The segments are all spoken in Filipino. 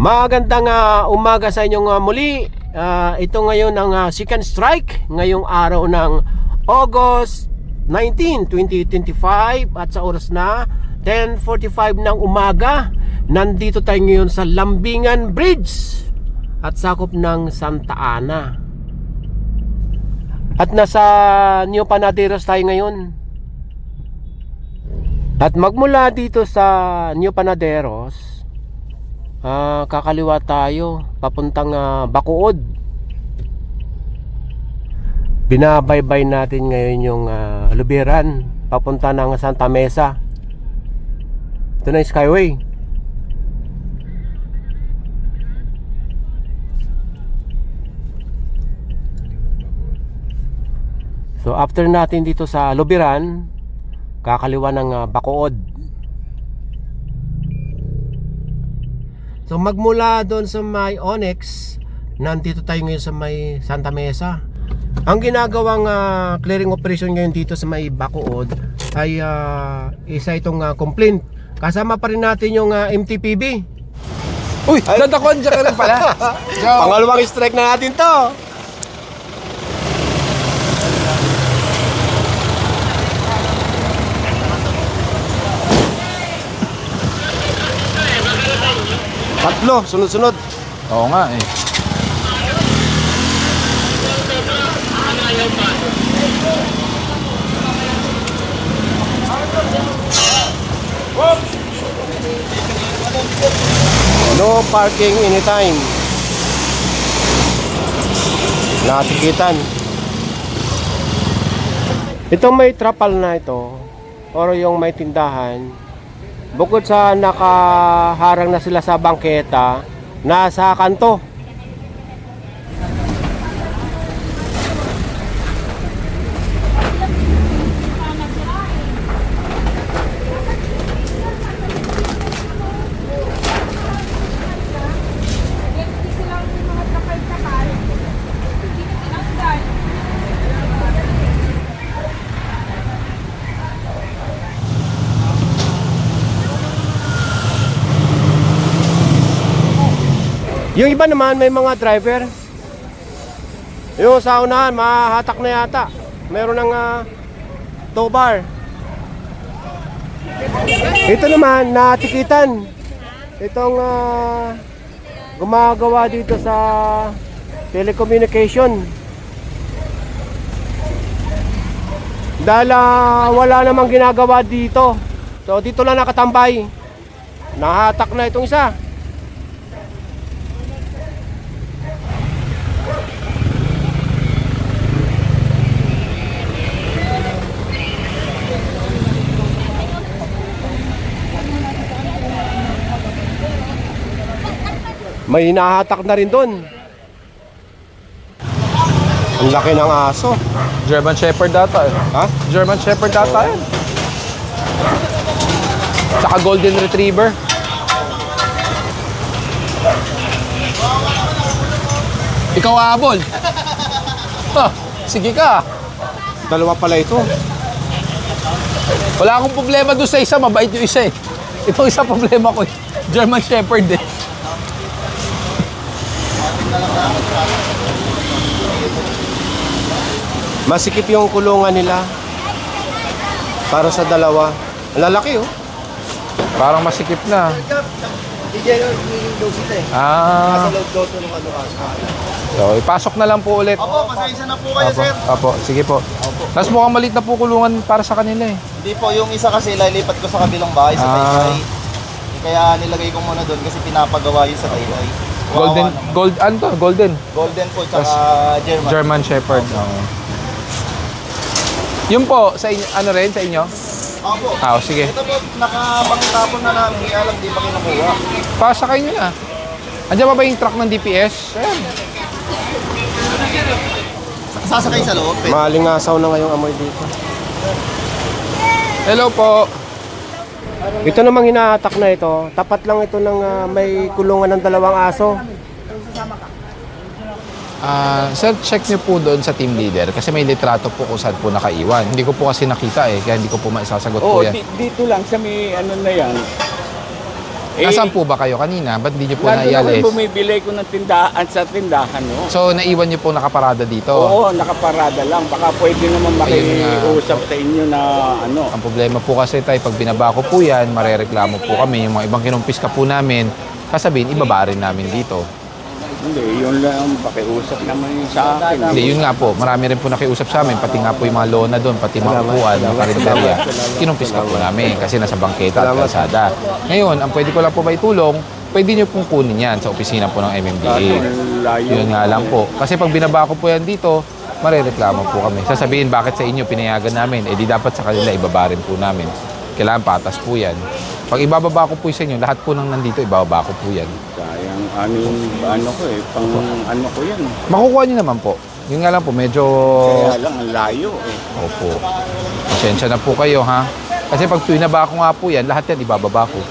Magandang umaga sa inyong muli. Ito ngayon ang second strike ngayong araw ng August 19, 2025 at sa oras na 10:45 ng umaga. Nandito tayo ngayon sa Lambingan Bridge at sakop ng Santa Ana. At nasa New Panaderos tayo ngayon. At magmula dito sa New Panaderos, kakaliwa tayo papuntang Bacood. Binabaybay natin ngayon yung Luberan papunta ng Santa Mesa. Ito na yung Skyway. So after natin dito sa Luberan, kakaliwa ng Bacood. So magmula doon sa may Onyx, nandito tayo ngayon sa may Santa Mesa. Ang ginagawang clearing operation ngayon dito sa may Bacood ay isa itong complaint. Kasama pa rin natin yung MTPB. Uy, nadakon dyan ka rin pala. Pangalawang strike na natin to. Tatlo, sunod-sunod. Oo nga eh. No parking anytime. Natikitan. Itong may trapal na ito, or yung may tindahan, bukod sa nakaharang na sila sa bangketa, nasa kanto. Yung iba naman may mga driver. Yung sa unahan mahatak na yata. Meron ng tow bar. Ito naman natikitan. Itong gumagawa dito sa telecommunication. Dahil wala namang ginagawa dito. So dito lang nakatambay. Nahatak na itong isa. May hinahatak na rin doon. Ang laki ng aso. German Shepherd data eh. Ha? German Shepherd data yan. Tsaka Golden Retriever. Ikaw aabol. Sige ka. Dalawa pala ito. Wala akong problema doon sa isa. Mabait yung isa eh. Ito isa problema ko eh. German Shepherd eh. Masikip yung kulungan nila para sa dalawa. Ang lalaki oh. Parang masikip na. Ah. So, ipasok na lang po ulit. Opo, pasensya na po kayo, Apo, sir. apo, sige po. Tapos mukhang maliit na po kulungan para sa kanila eh. Hindi po, yung isa kasi lilipat ko sa kabilang bahay sa Taytay. Kaya nilagay ko muna doon kasi pinapagawa yun sa Taytay. Golden, gold, ano to? Golden. Golden po, tsaka German. German Shepherd. Oo. Yun po, sa inyo, ano rin sa inyo? Opo. Sige. Ito po, nakapangtapon na namin, kaya lang di pa kinukuha. Pasakay nyo na. Andiyan pa ba yung truck ng DPS? Ayan. Sasakay sa loob, eh. Malingasaw na ngayong amoy dito. Hello po. Ito namang hinahatak na ito. Tapat lang ito ng may kulungan ng dalawang aso. Sir, check niyo po doon sa team leader kasi may litrato po kung saan po nakaiwan. Hindi ko po kasi nakita eh, kaya hindi ko po maisasagot po yan. Dito lang sa may ano na yan. Nasaan po ba kayo kanina? Ba't di nyo po Nandun ako naialis? bumibili ko ng tindahan sa tindahan. No? So, naiwan nyo po nakaparada dito? Oo, nakaparada lang. Baka pwede naman makiusap sa inyo na ano. Ang problema po kasi tayo, pag binaba ko po yan, marereklamo po kami. Yung mga ibang kinumpis ka po namin, sasabihin, ibaba rin namin dito. Hindi, yun lang. Pakiusap naman yun sa akin. Hindi, yun nga po. Marami rin po nakiusap sa amin. Pati nga po yung mga lona doon, pati mga upuan, mga karinderya. Kinumpis ka po namin kasi nasa bangketa at kalsada. Ngayon, ang pwede ko lang po ba itulong, pwede nyo pong kunin yan sa opisina po ng MMDA. Yun nga lang po. Kasi pag binaba ko po yan dito, marereklamo po kami. Sasabihin, bakit sa inyo pinayagan namin? Eh di dapat sa kanila ibaba rin po namin. Kailangan patas po yan. Pag ibababa ko po sa inyo, lahat po ng nandito, ibababa ko po yan. Sayang, ano ko eh, pang ano ko yan. Makukuha nyo naman po. Yun nga lang po, medyo... Kaya lang, ang layo eh. Opo. Pasensya na po kayo, ha? Kasi pag pinaba ko nga po yan, lahat yan ibababa ko.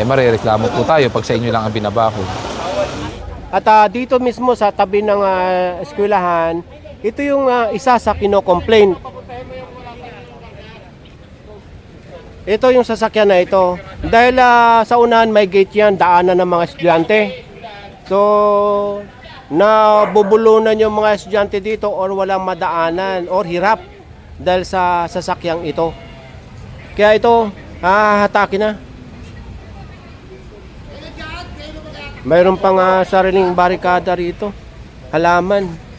Eh, marereklamo po tayo pag sa inyo lang ang binaba ko. At dito mismo sa tabi ng eskwelahan, ito yung isa sa kino-complain. Ito yung sasakyan na ito. Dahil sa unahan may gate yan, daanan ng mga estudyante. So, nabubulunan yung mga estudyante dito or walang madaanan or hirap dahil sa sasakyang ito. Kaya ito, hatake na. Mayroon pang sariling barikada rito. Halaman.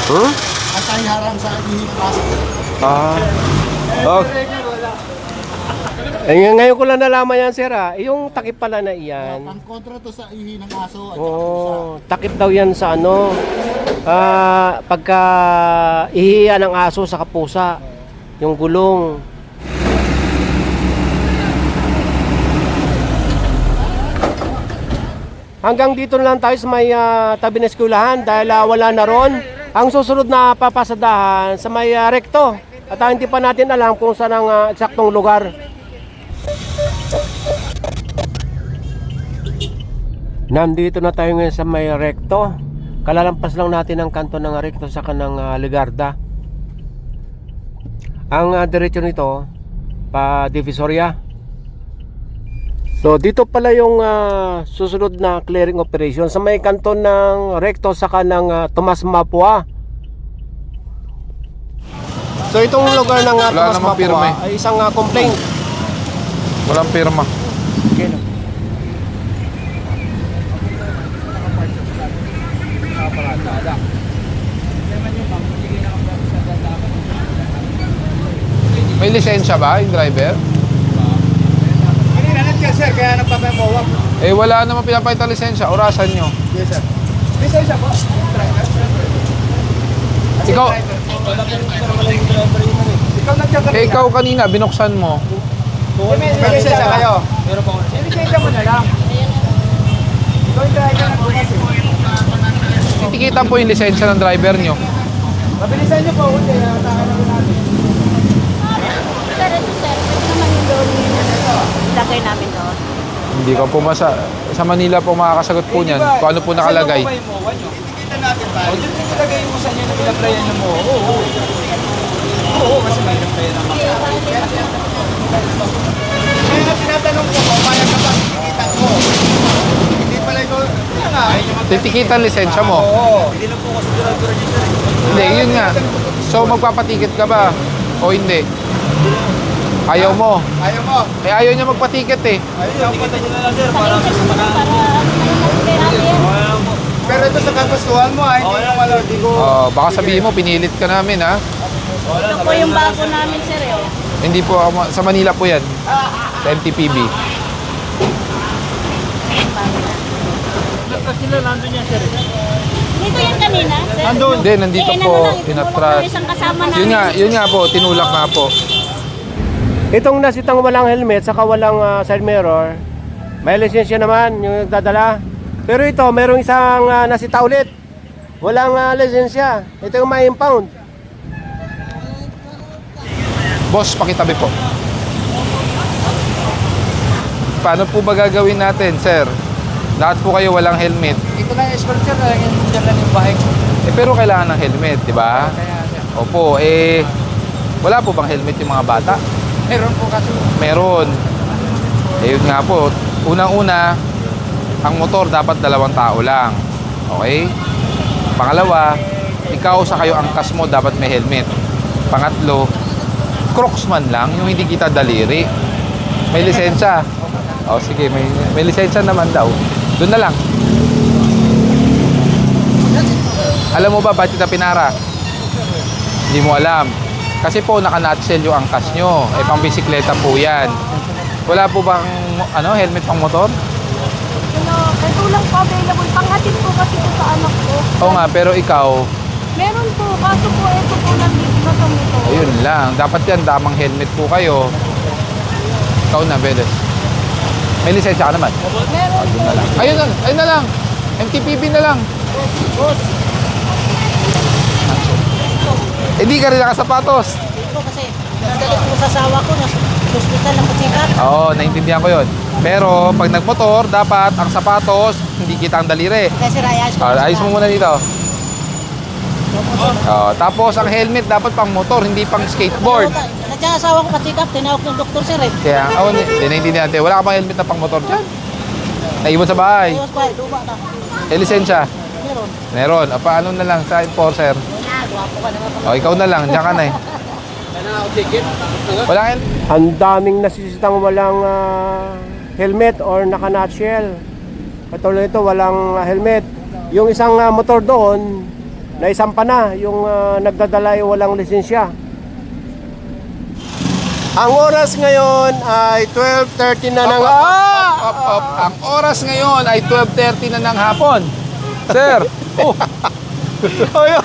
Huh? Antay-harang sa ihing aso. Oh. Ngayon ko lang nalaman yan, sir. Yung takip pala na iyan. Ang kontra to sa ihi ng aso at Oo, takip daw yan sa ano. Pagka ihiyan ng aso sa kapusa. Yung gulong. Hanggang dito na lang tayo sa may tabi ng eskwelahan dahil wala na ron. Ang susunod na papasadahan sa may rekto. At hindi pa natin alam kung saan ang eksaktong lugar. Nandito na tayo ngayon sa may rekto. Kalalampas lang natin ang kanto ng rekto sa kanang Ligarda. Ang diretso nito pa Divisoria. So dito pala yung susunod na clearing operation sa may kanto ng rekto sa kanang Tomas Mapua. So itong lugar ng Wala Tomas namang Mapua pirma ay isang complaint. Walang pirma. Okay, no? May lisensya ba yung driver? sir, kaya nagpapamawak. Eh, wala naman pinapahit ang lisensya. Orasan nyo. Yes, sir. Lisensya po. Ikaw, Ikaw nagkakaroon. eh, ikaw kanina, binuksan mo. May lisensya kayo. Meron pa ako. Lisensya mo na lang. Ikaw yung driver ng bukas eh. Titikitan po yung lisensya ng driver nyo. Mabilisan niyo po. Hindi, natakan na natin. Sir, ito sir, ito naman yung doon ilagay namin doon. Hindi ko po sa Manila po makakasagot po niyan. Kung ano po nakalagay. Kita natin ba? O, dito ilagay mo sa inyo na pinaplayan niyo mo. Oo, kasi may pinaplayan naman. Kaya tinatanong ko mo, maya ka ba kikita ko? Hindi pala ikaw, kaya nga. Titikitan lisensya mo. Oo. Hindi lang po kasi dura-dura niyo sir. Hindi, yun nga. So, magpapatikit ka ba? O hindi? Ayaw mo. Ayaw mo. Eh, ayaw niya magpatiket eh. Ayaw mo. Tikitan niyo na lang sir. Para Pero ito sa kagustuhan mo, hindi yung wala. Hindi ko. Baka sabihin mo, pinilit ka namin ha. ito po yung bago namin sir. Hindi po, sa Manila po yan. Sa MTPB. Hindi ko yan kanina sir. Hindi, nandito po, pinatras. Isang kasama namin. Yun nga po, tinulak nga po. Itong nasitang walang helmet saka walang side mirror, may lisensya naman yung nagdadala. Pero ito, merong isang nasita ulit. Walang lisensya. Ito yung may impound. Boss, pakitabi po. Paano po ba gagawin natin, sir? Lahat po kayo walang helmet. Ito lang yung escort sir, dyan lang yung bahay ko. Pero kailangan ng helmet, di ba? Kaya sir, Opo, wala po bang helmet yung mga bata? meron po kasi. Meron. Yun nga po. Unang-una, ang motor dapat 2 tao lang. Okay? Pangalawa, ikaw sa kayo angkas mo dapat may helmet. Pangatlo, Crocs man lang, yung hindi kita daliri. May lisensya. O sige, may lisensya naman daw. Doon na lang. Alam mo ba bakit kita pinara? Hindi mo alam. Kasi po naka-nutshell yung angkas nyo. Pang bisikleta po yan. Wala po bang helmet pang motor? Ito lang po available. Panghatid po kasi ito sa anak ko. Oo nga, pero ikaw, Meron po, kaso po ito po nandito na sa motor. ayun lang. Dapat yan, damang helmet po kayo. Ikaw na, Beles. May lisensya ka naman. Meron po. Ayun na lang. MTPB na lang. Hindi ka rin nakasapatos. Ito kasi, nadalit po sa asawa ko, nasa hospital ng pasikat. Oo, naintindihan ko yun. Pero pag nagmotor, dapat ang sapatos, hindi kita ang daliri. Kasi ayos ko. Ayos mo muna dito. Tapos ang helmet dapat pang motor, hindi pang skateboard. Nandiyan asawa ko pasikat, tinawag ng doktor sir eh. Kaya, hindi naintindihan natin. Wala ka pang helmet na pang motor dyan. Naiwan sa bahay. Ayos pa, luma na. Lisensya. Meron. Meron. Paano na lang sa enforcer? Gwapo ka naman. Ikaw na lang. Diyan ka na eh. Wala helmet. Ang daming nasisitang walang helmet or naka-nutshell. Katulad ito, walang helmet. Yung isang motor doon, naisampa na. Yung nagdadala ay walang lisensya. Ang oras ngayon ay 12:30 na ng Up. Ang oras ngayon ay 12:30 na ng hapon. Sir. Oh. Ayun.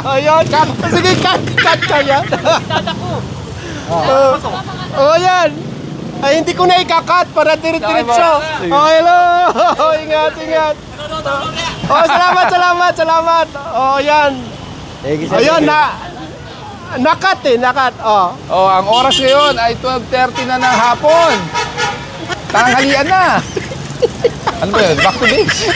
Ayun. Sige, cut ka yan. Oh, yan. Ay, hindi ko na ikakat para diretso. Oh, hello. Ingat. Oh, salamat. Oh, yan. Ayun, nakat. Oh. Oh, ang oras ngayon ay 12:30 na ng hapon. Tanghalian na. Ano ba yun? Back to base.